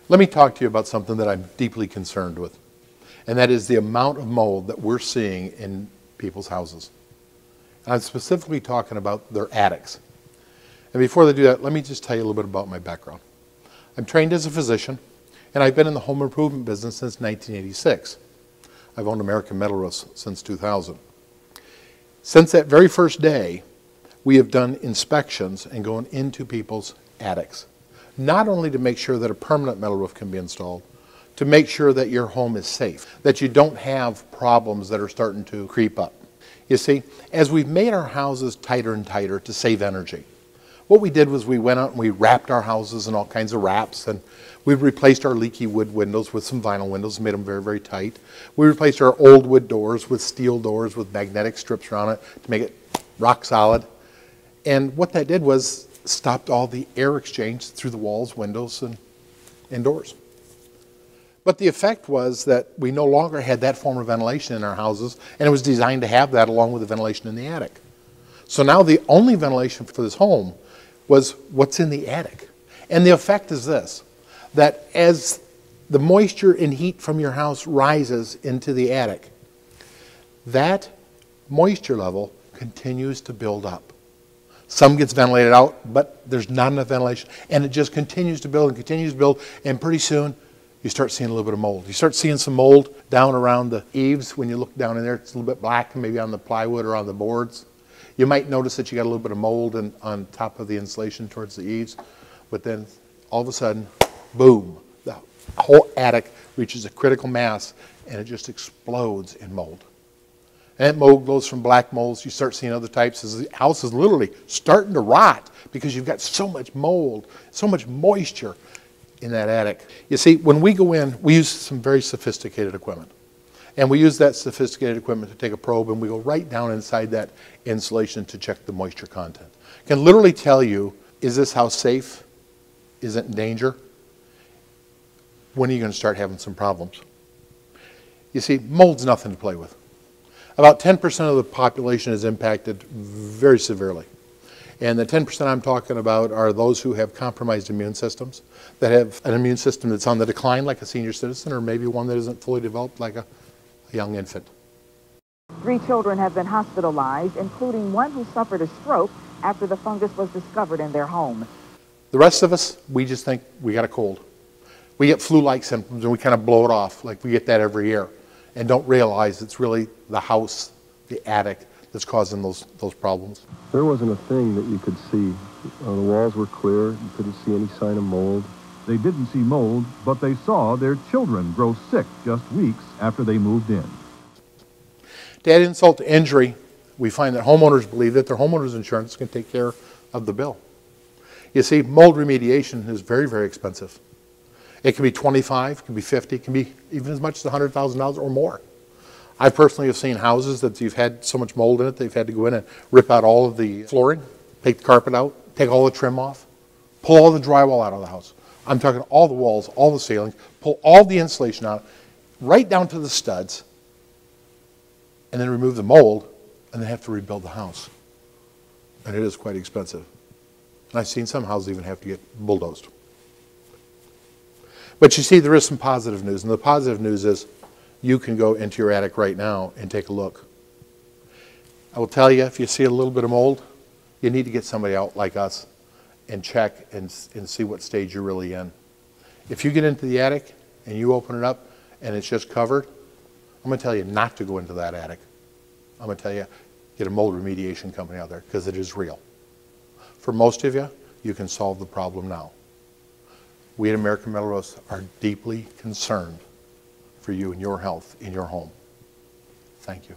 Let me talk to you about something that I'm deeply concerned with, and that is the amount of mold that we're seeing in people's houses. And I'm specifically talking about their attics. And before they do that, let me just tell you a little bit about my background. I'm trained as a physician, and I've been in the home improvement business since 1986. I've owned American Metal Roofs since 2000. Since that very first day, we have done inspections and gone into people's attics. Not only to make sure that a permanent metal roof can be installed, to make sure that your home is safe, that you don't have problems that are starting to creep up. You see, as we've made our houses tighter and tighter to save energy, what we did was we went out and we wrapped our houses in all kinds of wraps, and we replaced our leaky wood windows with some vinyl windows, made them very, very tight. We replaced our old wood doors with steel doors with magnetic strips around it to make it rock solid. And what that did was stopped all the air exchange through the walls, windows, and doors. But the effect was that we no longer had that form of ventilation in our houses, and it was designed to have that along with the ventilation in the attic. So now the only ventilation for this home was what's in the attic. And the effect is this, that as the moisture and heat from your house rises into the attic, that moisture level continues to build up. Some gets ventilated out, but there's not enough ventilation, and it just continues to build and continues to build, and pretty soon you start seeing a little bit of mold. You start seeing some mold down around the eaves. When you look down in there, it's a little bit black, maybe on the plywood or on the boards. You might notice that you got a little bit of mold on top of the insulation towards the eaves, but then all of a sudden, boom, the whole attic reaches a critical mass, and it just explodes in mold. And that mold goes from black molds, you start seeing other types as the house is literally starting to rot because you've got so much mold, so much moisture in that attic. You see, when we go in, we use some very sophisticated equipment. And we use that sophisticated equipment to take a probe, and we go right down inside that insulation to check the moisture content. Can literally tell you, is this house safe? Is it in danger? When are you going to start having some problems? You see, mold's nothing to play with. About 10% of the population is impacted very severely. And the 10% I'm talking about are those who have compromised immune systems, that have an immune system that's on the decline like a senior citizen, or maybe one that isn't fully developed like a young infant. 3 children have been hospitalized, including one who suffered a stroke after the fungus was discovered in their home. The rest of us, we just think we got a cold. We get flu-like symptoms and we kind of blow it off like we get that every year, and don't realize it's really the house, the attic, that's causing those problems. There wasn't a thing that you could see. The walls were clear. You couldn't see any sign of mold. They didn't see mold, but they saw their children grow sick just weeks after they moved in. To add insult to injury, we find that homeowners believe that their homeowners insurance can take care of the bill. You see, mold remediation is very, very expensive. It can be $25, it can be $50, it can be even as much as $100,000 or more. I personally have seen houses that you've had so much mold in it, they've had to go in and rip out all of the flooring, take the carpet out, take all the trim off, pull all the drywall out of the house. I'm talking all the walls, all the ceilings, pull all the insulation out, right down to the studs, and then remove the mold, and then have to rebuild the house. And it is quite expensive. And I've seen some houses even have to get bulldozed. But you see, there is some positive news, and the positive news is you can go into your attic right now and take a look. I will tell you, if you see a little bit of mold, you need to get somebody out like us and check and see what stage you're really in. If you get into the attic and you open it up and it's just covered, I'm going to tell you not to go into that attic. I'm going to tell you, get a mold remediation company out there, because it is real. For most of you, you can solve the problem now. We at American Metal Roofs are deeply concerned for you and your health in your home. Thank you.